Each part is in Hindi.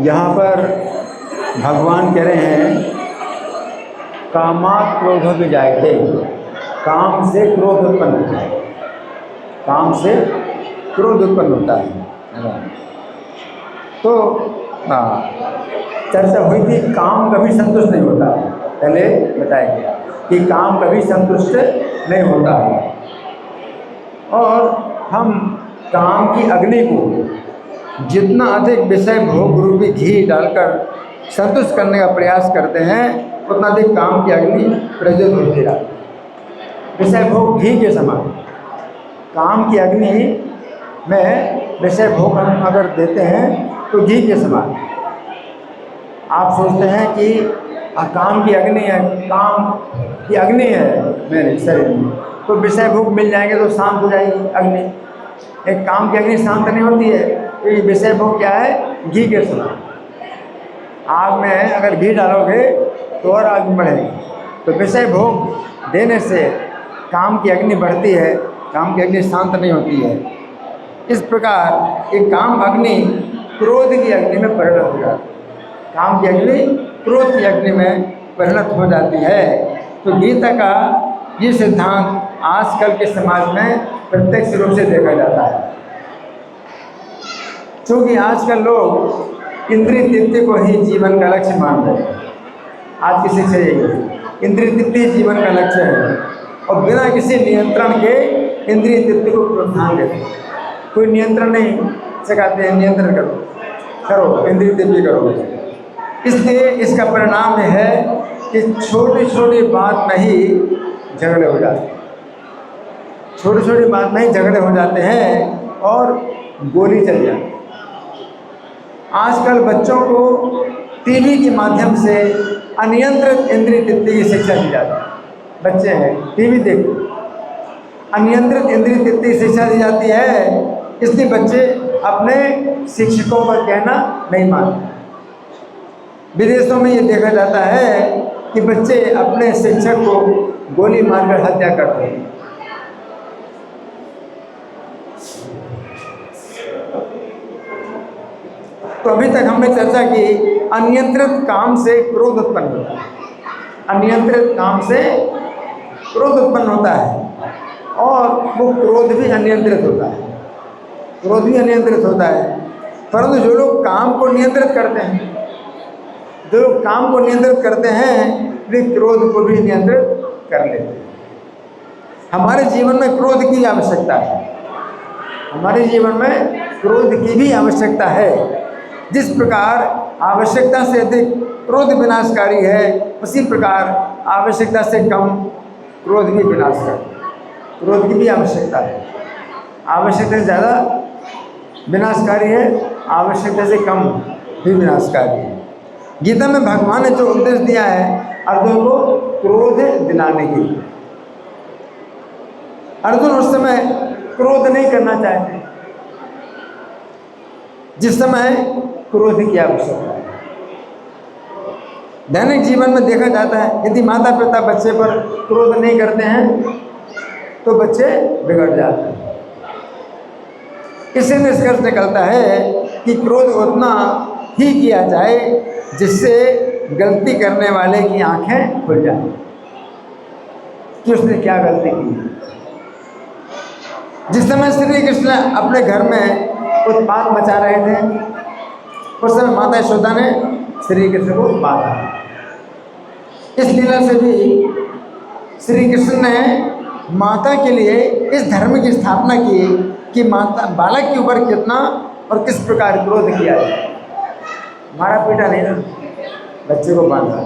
यहाँ पर भगवान कह रहे हैं कामात् क्रोधो विजायते, काम से क्रोध उत्पन्न होता है, काम से क्रोध उत्पन्न होता है। तो चर्चा हुई थी काम कभी संतुष्ट नहीं होता, पहले बताया गया कि काम कभी संतुष्ट नहीं होता है और हम काम की अग्नि को जितना अधिक विषय भोग रूपी घी डालकर संतुष्ट करने का प्रयास करते हैं उतना अधिक काम की अग्नि प्रज्वलित होती रहती है। विषय भोग घी के समान काम की अग्नि में विषय भोग हम अगर देते हैं तो घी के समान। आप सोचते हैं कि काम की अग्नि है, काम की अग्नि है मेरे शरीर में, तो विषय भोग मिल जाएंगे तो शांत हो जाएगी अग्नि। एक काम की अग्नि शांत नहीं होती है, तो ये विषय भोग क्या है, घी के समान। आग में अगर घी डालोगे तो और आग बढ़ेगी। तो विषय भोग देने से काम की अग्नि बढ़ती है, काम की अग्नि शांत नहीं होती है। इस प्रकार एक काम अग्नि क्रोध की अग्नि में परिणत हो जाती है, काम की अग्नि क्रोध की अग्नि में परिणत हो जाती है। तो गीता का ये सिद्धांत आजकल के समाज में प्रत्यक्ष रूप से देखा जाता है, क्योंकि आजकल लोग इंद्रिय तृप्ति को ही जीवन का लक्ष्य मान रहे हैं। आज की शिक्षा यही है, इंद्रिय तृप्ति जीवन का लक्ष्य है और बिना किसी नियंत्रण के इंद्रिय तृप्ति को प्रोत्साहन देते हैं। कोई नियंत्रण नहीं सिखाते हैं, नियंत्रण करो इंद्रिय तृप्ति करो। इसलिए इसका परिणाम यह है कि छोटी छोटी बात में ही झगड़े हो जाते हैं, छोटी छोटी बात में ही झगड़े हो जाते हैं और गोली चल जाती है। आजकल बच्चों को टीवी के माध्यम से अनियंत्रित इंद्रिय तृप्ति की शिक्षा दी जाती है। बच्चे हैं टीवी देखते, अनियंत्रित इंद्रिय तृप्ति की शिक्षा दी जाती है, इसलिए बच्चे अपने शिक्षकों का कहना नहीं मानते। विदेशों में ये देखा जाता है कि बच्चे अपने शिक्षक को गोली मारकर हत्या करते हैं। तो अभी तक हमने चर्चा की अनियंत्रित काम से क्रोध उत्पन्न होता है, अनियंत्रित काम से क्रोध उत्पन्न होता है और वो क्रोध भी अनियंत्रित होता है, क्रोध भी अनियंत्रित होता है। परंतु जो लोग काम को नियंत्रित करते हैं, जो लोग काम को नियंत्रित करते हैं वे क्रोध को भी नियंत्रित कर लेते हैं। हमारे जीवन में क्रोध की आवश्यकता है, हमारे जीवन में क्रोध की भी आवश्यकता है। जिस प्रकार आवश्यकता से अधिक क्रोध विनाशकारी है, उसी प्रकार आवश्यकता से कम क्रोध भी विनाशकारी, क्रोध की भी आवश्यकता है। आवश्यकता से ज़्यादा विनाशकारी है, आवश्यकता से कम भी विनाशकारी है। गीता में भगवान ने जो उपदेश दिया है अर्जुन को क्रोध दिलाने के लिए, अर्जुन उस समय क्रोध नहीं करना चाहते जिस समय क्रोध की आवश्यकता है। दैनिक जीवन में देखा जाता है यदि माता पिता बच्चे पर क्रोध नहीं करते हैं तो बच्चे बिगड़ जाते हैं। इससे निष्कर्ष निकलता है कि क्रोध उतना ही किया जाए जिससे गलती करने वाले की आंखें खुल जाएं कि उसने क्या गलती की। जिस समय श्री कृष्ण अपने घर में उत्पात मचा रहे थे उस समय माता यशोदा ने श्री कृष्ण को मारा। इस लीला से भी श्री कृष्ण ने माता के लिए इस धर्म की स्थापना की कि माता बालक के ऊपर कितना और किस प्रकार क्रोध किया जाए। मारा पीटा नहीं ना, बच्चे को बांधा।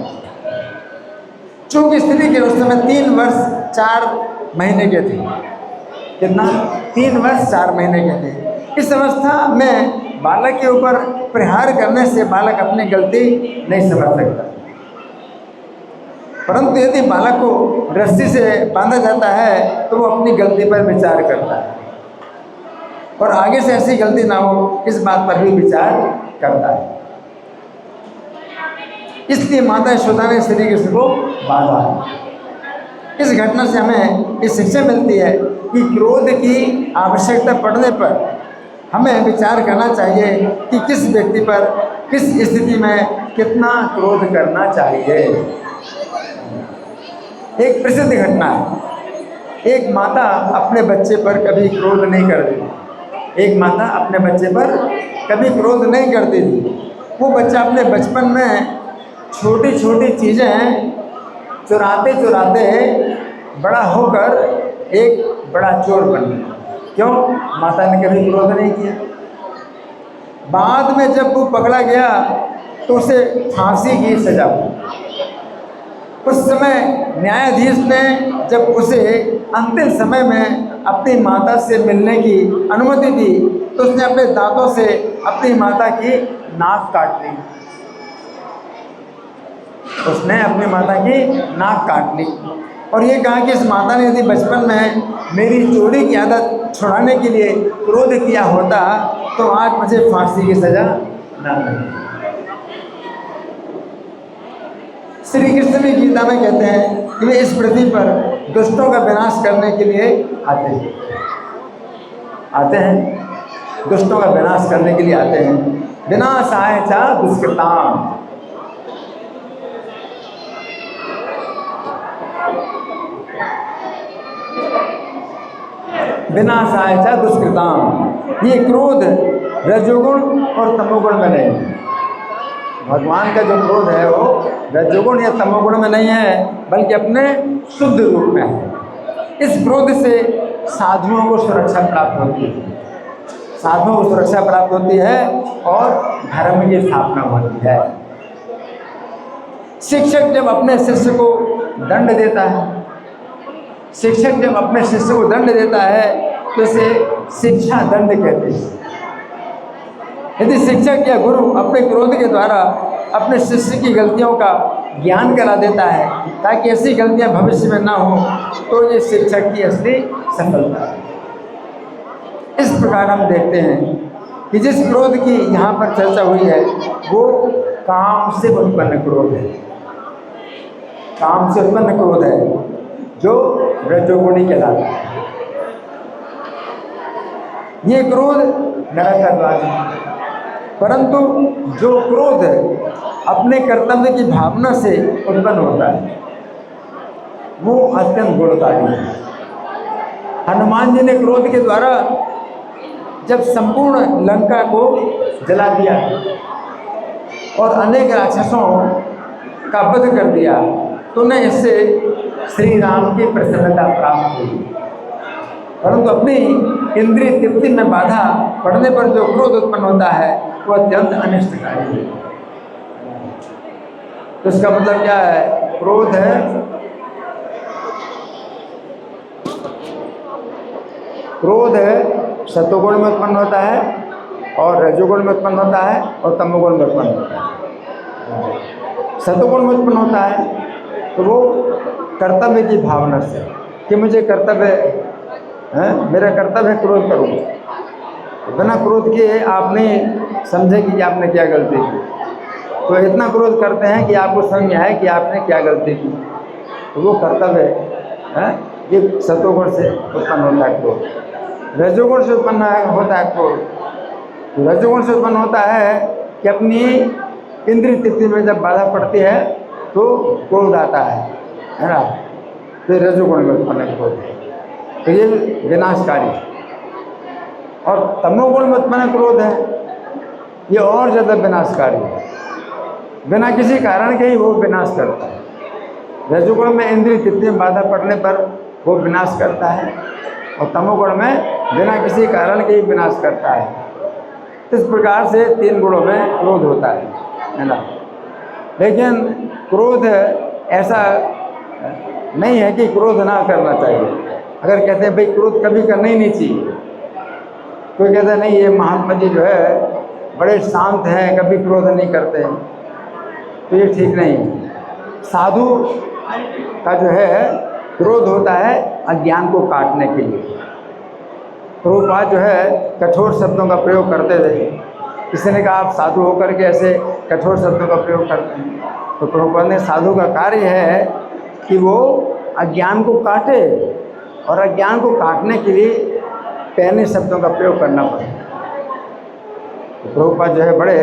चूंकि स्त्री के उस समय 3 वर्ष 4 महीने के थे, कितना 3 वर्ष 4 महीने के थे। इस अवस्था में बालक के ऊपर प्रहार करने से बालक अपनी गलती नहीं समझ सकता, परंतु यदि बालक को रस्सी से बांधा जाता है तो वो अपनी गलती पर विचार करता है और आगे से ऐसी गलती ना हो इस बात पर भी विचार करता है। इसलिए माता यशोदा ने श्री कृष्ण को बांधा है। इस घटना से हमें ये शिक्षा मिलती है कि क्रोध की आवश्यकता पड़ने पर हमें विचार करना चाहिए कि किस व्यक्ति पर किस स्थिति में कितना क्रोध करना चाहिए। एक प्रसिद्ध घटना है, एक माता अपने बच्चे पर कभी क्रोध नहीं करती। एक माता अपने बच्चे पर कभी क्रोध नहीं करती थी। वो बच्चा अपने बचपन में छोटी छोटी चीज़ें चुराते चुराते बड़ा होकर एक बड़ा चोर बन गया। क्यों? माता ने कभी क्रोध नहीं किया। बाद में जब वो पकड़ा गया तो उसे फांसी की सजा हुई। उस समय न्यायाधीश ने जब उसे अंतिम समय में अपनी माता से मिलने की अनुमति दी तो उसने अपने दांतों से अपनी माता की नाक काट ली। उसने अपनी माता की नाक काट ली और ये कहा कि इस माता ने यदि बचपन में मेरी चोरी की आदत छुड़ाने के लिए क्रोध किया होता तो आज मुझे फांसी की सजा न मिलती। श्री कृष्ण भी गीता में कहते हैं कि वे इस पृथ्वी पर दुष्टों का विनाश करने के लिए आते हैं, दुष्टों का विनाश करने के लिए आते हैं। विनाशाय च दुष्कृताम, विनाशाय च दुष्कृताम। ये क्रोध रजोगुण और तमोगुण में नहीं है। भगवान का जो क्रोध है वो रजोगुण या तमोगुण में नहीं है, बल्कि अपने शुद्ध रूप में है। इस क्रोध से साधुओं को सुरक्षा प्राप्त होती है, साधुओं को सुरक्षा प्राप्त होती है और धर्म की स्थापना होती है। शिक्षक जब अपने शिष्य को दंड देता है, शिक्षक जब अपने शिष्य को दंड देता है तो इसे शिक्षा दंड कहते हैं। यदि शिक्षक या गुरु अपने क्रोध के द्वारा अपने शिष्य की गलतियों का ज्ञान करा देता है ताकि ऐसी गलतियां भविष्य में ना हो तो ये शिक्षक की असली सफलता है। इस प्रकार हम देखते हैं कि जिस क्रोध की यहाँ पर चर्चा हुई है वो काम से उत्पन्न क्रोध है, काम से उत्पन्न क्रोध है जो रजोगुणी कहलाता है। ये क्रोध नरकवाद है, परंतु जो क्रोध अपने कर्तव्य की भावना से उत्पन्न होता है वो अत्यंत गुणकारी है। हनुमान जी ने क्रोध के द्वारा जब संपूर्ण लंका को जला दिया और अनेक राक्षसों का वध कर दिया तो उन्हें इससे श्री राम की प्रसन्नता प्राप्त हुई। परंतु अपनी इंद्रिय तृप्ति में बाधा पड़ने पर जो क्रोध उत्पन्न होता है वो अत्यंत अनिष्टकारी है। तो इसका मतलब क्या है? क्रोध है सत्वगुण में उत्पन्न होता है और रजोगुण में उत्पन्न होता है और तमोगुण में उत्पन्न होता है। सत्वगुण में उत्पन्न होता है तो वो कर्तव्य की भावना से कि मुझे कर्तव्य है, मेरा कर्तव्य है क्रोध करूँगा। बिना क्रोध किए आप नहीं समझे कि आपने क्या गलती की, तो इतना क्रोध करते हैं कि आपको समझ में आए कि आपने क्या गलती की, तो वो कर्तव्य है। ये सत्वगुण से उत्पन्न होता है क्रोध। रजोगुण से उत्पन्न होता है क्रोध। तो रजोगुण से उत्पन्न होता है कि अपनी इंद्रिय तृप्ति में जब बाधा पड़ती है तो क्रोध आता है ना। तो रजोगुण में उत्पन्न क्रोध है, तो ये विनाशकारी। और तमोगुण में उत्पन्न क्रोध है ये और ज़्यादा विनाशकारी है, बिना किसी कारण के ही वो विनाश करता है। रजोगुण में इंद्रिय तृप्ति में बाधा पड़ने पर वो विनाश करता है और तमोगुण में बिना किसी कारण के ही विनाश करता है। इस प्रकार से तीन गुणों में क्रोध होता है ना। लेकिन क्रोध ऐसा नहीं है कि क्रोध ना करना चाहिए। अगर कहते हैं भाई क्रोध कभी करना ही नहीं चाहिए, कोई कहता है नहीं ये महात्मा जी जो है बड़े शांत हैं, कभी क्रोध नहीं करते हैं, तो ये ठीक नहीं है। साधु का जो है क्रोध होता है अज्ञान को काटने के लिए। प्रभुपाद जो है कठोर शब्दों का प्रयोग करते थे। किसी ने कहा आप साधु होकर के ऐसे कठोर शब्दों का प्रयोग करते हैं, तो प्रभुपाद ने साधु का कार्य है कि वो अज्ञान को काटे और अज्ञान को काटने के लिए पहले शब्दों का प्रयोग करना पड़ता है। तो प्रभुपाद जो है बड़े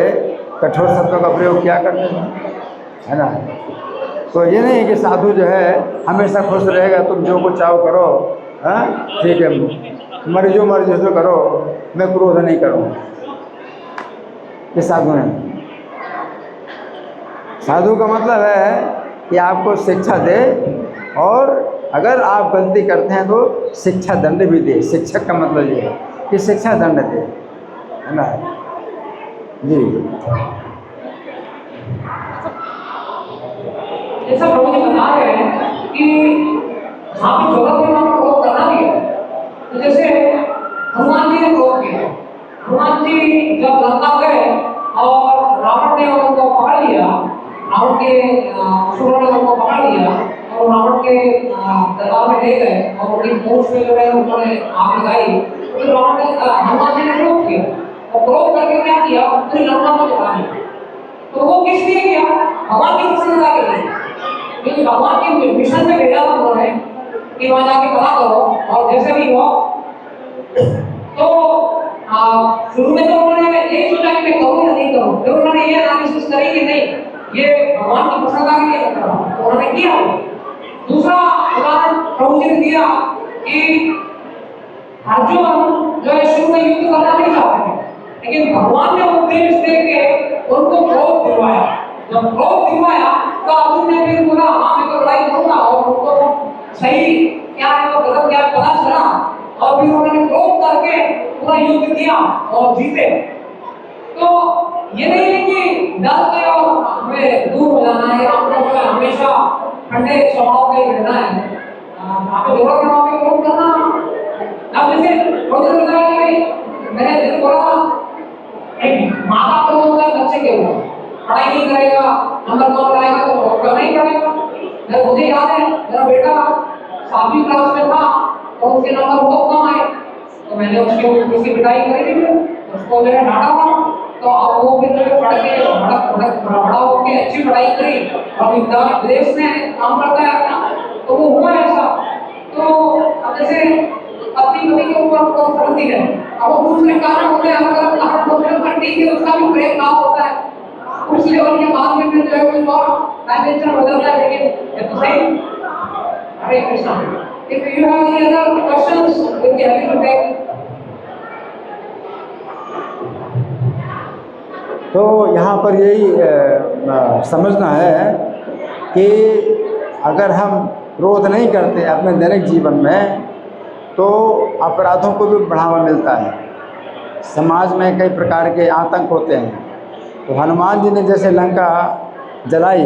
कठोर शब्दों का प्रयोग किया करते थे, है ना। तो ये नहीं कि साधु जो है हमेशा खुश रहेगा, तुम जो कुछ चाहो करो, हाँ ठीक है, मर्जी जो करो, मैं क्रोध नहीं करूँ। ये साधु नहीं। साधु का मतलब है कि आपको शिक्षा दे, और अगर आप गलती करते हैं तो शिक्षा दंड भी दे। शिक्षक का मतलब ये है कि शिक्षा दंड दे, है ना जी। जैसा प्रभु जी बता रहे हैं कि जहाँ पे जगह पे वहाँ क्रोध करना भी है। तो जैसे हनुमान जी ने क्रोध किया, हनुमान जी जब लंका गए और रावण ने उनको पकड़ लिया, रावण के असुरों ने उनको पकड़ लिया और रावण के दरबार में ले गए और उनकी पूंछ में जो है उन्होंने आग लगाई। तो रावण ने हनुमान जी ने क्रोध किया, और क्रोध करके क्या किया, पूरी लंका को जला दिया। तो वो किस लिए किया? भगवान की प्रसन्नता के लिए, क्योंकि भगवान के मिशन में भेजा था उन्होंने कि वहां जाके पता करो, और जैसे भी हुआ। तो शुरू में तो उन्होंने यही सोचा कि मैं करूँ या नहीं करूँ, फिर उन्होंने ये एनालिसिस करी कि नहीं, ये भगवान की प्रसन्नता के लिए कर रहा हूँ, तो उन्होंने किया। दूसरा उदाहरण प्रभु जी ने दिया कि अर्जुन जो है शुरू में युद्ध करना नहीं चाहते थे, लेकिन भगवान ने उपदेश दे के उनको क्रोध दिलवाया। जब क्रोध दिलवाया तो अर्जुन ने फिर बोला हाँ मैं तो लड़ाई करूंगा, और उनको सही क्या है वो गलत क्या पता चला, और फिर उन्होंने क्रोध करके पूरा युद्ध किया और जीते। तो ये नहीं है कि डर के और हमें दूर हो जाना है, हमको हमेशा ठंडे स्वभाव के रहना है। आपको जोड़ा करना पे क्रोध करना। अब जैसे प्रोजेक्ट बताया कि मैंने दिल बोला एक माँ का क्रोध होता है बच्चे के ऊपर, पढ़ाई नहीं करेगा, नंबर कम लाएगा तो करना ही पड़ेगा। मुझे याद है मेरा बेटा 7वीं क्लास में था और उसके नंबर बहुत कम आए, तो मैंने उसकी पिटाई करी थी, उसको मैंने डांटा था। तो अब वो फिर पढ़ के बड़ा होकर अच्छी पढ़ाई करी और विदेश में काम करता है अपना, तो वो हुआ ऐसा। तो अब जैसे पति के ऊपर क्रोध करती है, अब वो दूसरे कारण होते हैं, अलग अलग कारण होते हैं, पर ठीक है उसका भी प्रेम भाव होता है, उस लेवल के बाद में जो है कुछ और डायमेंशन बदलता है, लेकिन ये तो सही। हरे Krishna. If you have any other questions, we'll be happy to take. तो यहाँ पर यही समझना है कि अगर हम क्रोध नहीं करते अपने दैनिक जीवन में तो अपराधों को भी बढ़ावा मिलता है। समाज में कई प्रकार के आतंक होते हैं। तो हनुमान जी ने जैसे लंका जलाई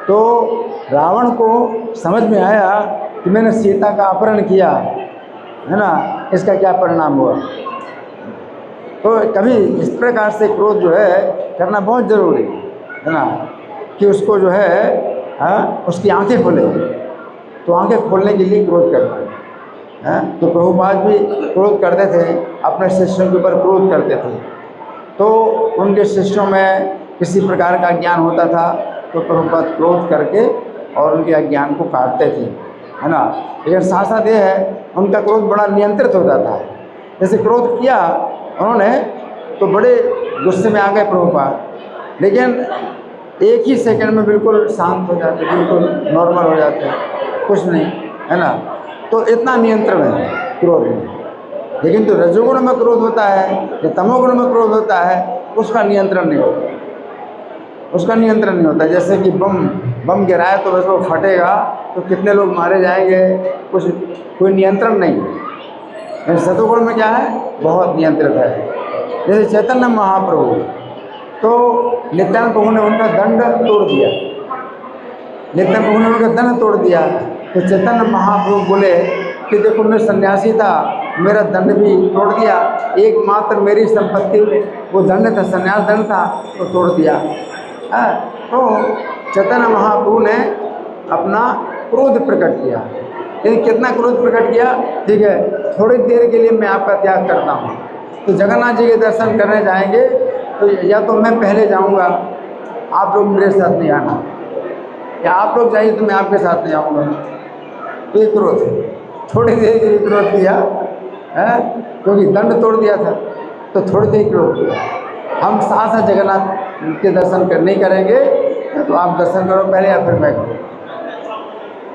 तो रावण को समझ में आया कि मैंने सीता का अपहरण किया, है ना, इसका क्या परिणाम हुआ। तो कभी इस प्रकार से क्रोध जो है करना बहुत ज़रूरी है ना, कि उसको जो है उसकी आंखें खुले। तो आंखें खोलने के लिए क्रोध करते हैं। तो प्रभुपाद भी क्रोध करते थे, अपने शिष्यों के ऊपर क्रोध करते थे। तो उनके शिष्यों में किसी प्रकार का ज्ञान होता था तो प्रभुपाद क्रोध करके और उनके अज्ञान को काटते थे, है ना। लेकिन साथ साथ ये है उनका क्रोध बड़ा नियंत्रित हो जाता है। जैसे क्रोध किया उन्होंने तो बड़े गुस्से में आ गए प्रभुपाद, लेकिन एक ही सेकंड में बिल्कुल शांत हो जाते, बिल्कुल नॉर्मल हो जाते, कुछ नहीं, है ना। तो इतना नियंत्रण है क्रोध में। लेकिन जो रजोगुण में क्रोध होता है या तमोगुण में क्रोध होता है उसका नियंत्रण नहीं होता, उसका नियंत्रण नहीं होता। जैसे कि बम गिराए तो बस वो फटेगा तो कितने लोग मारे जाएंगे, कुछ कोई नियंत्रण नहीं है। सतोगुण में क्या है, बहुत नियंत्रित है। जैसे चैतन्य महाप्रभु, तो नित्यानंद प्रभु ने उनका दंड तोड़ दिया, नित्यानंद प्रभु ने उनका दंड तोड़ दिया। तो चैतन्य महाप्रभु बोले कि देखो मैं सन्यासी था, मेरा दंड भी तोड़ दिया, एकमात्र मेरी संपत्ति वो दंड था, सन्यास दंड था, तो तोड़ दिया। तो चैतन्य महाप्रभु ने अपना क्रोध प्रकट किया। लेकिन कितना क्रोध प्रकट किया, ठीक है, थोड़ी देर के लिए मैं आपका त्याग करता हूँ। तो जगन्नाथ जी के दर्शन करने जाएंगे तो या तो मैं पहले जाऊँगा, आप लोग मेरे साथ नहीं आना, या आप लोग जाइए तो मैं आपके साथ नहीं आऊँगा। तो ये क्रोध, थोड़ी देर के लिए क्रोध किया है, क्योंकि दंड तोड़ दिया था, तो थोड़ी देर क्रोध किया। हम साथ साथ जगन्नाथ के दर्शन नहीं करेंगे, तो आप दर्शन करो पहले या फिर मैं करूँ।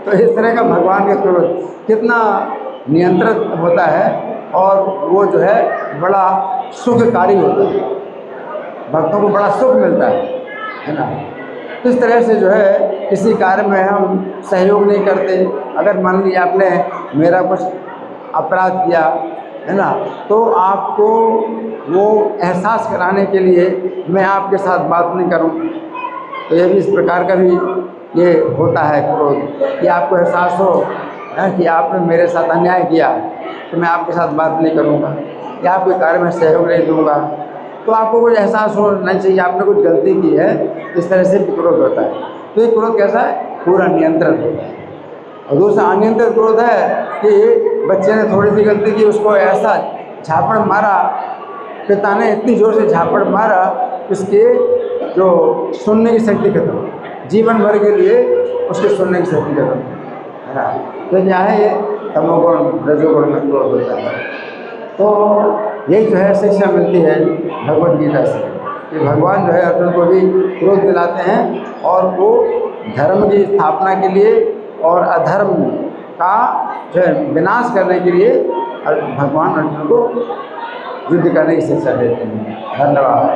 तो इस तरह का भगवान का क्रोध कितना नियंत्रित होता है और वो जो है बड़ा सुखकारी होता है, भक्तों को बड़ा सुख मिलता है ना। इस तरह से जो है किसी कार्य में हम सहयोग नहीं करते। अगर मान लीजिए आपने मेरा कुछ अपराध किया है ना, तो आपको वो एहसास कराने के लिए मैं आपके साथ बात नहीं करूं, तो ये भी इस प्रकार का भी ये होता है क्रोध, कि आपको एहसास हो कि आपने मेरे साथ अन्याय किया, तो मैं आपके साथ बात नहीं करूंगा या आपके कार्य में सहयोग नहीं दूंगा। तो आपको कुछ एहसास होना चाहिए आपने कुछ गलती की है, इस तरह से भी क्रोध होता है। तो ये क्रोध कैसा है? पूरा नियंत्रण होता है। और दूसरा अनियंत्रित क्रोध है कि बच्चे ने थोड़ी सी गलती की, उसको ऐसा झापड़ मारा, पिता ने इतनी ज़ोर से झापड़ मारा उसके जो सुनने की शक्ति खत्म, जीवन भर के लिए उसके सुनने की शक्ति खत्म है ना। तो क्या है ये तमोगुण रजोगुण में क्रोध होता है। तो यही जो है शिक्षा मिलती है भगवद गीता से कि भगवान जो है अर्जुन को भी क्रोध दिलाते हैं और वो धर्म की स्थापना के लिए और अधर्म का जो है विनाश करने के लिए भगवान अर्जुन को युद्ध करने की शिक्षा देते हैं। धन्यवाद।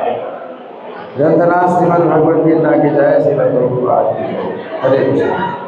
ग्रंथराज श्रीमद् भगवद गीता की जय, श्रीमद् प्रभुपाद की जय। हरे कृष्ण।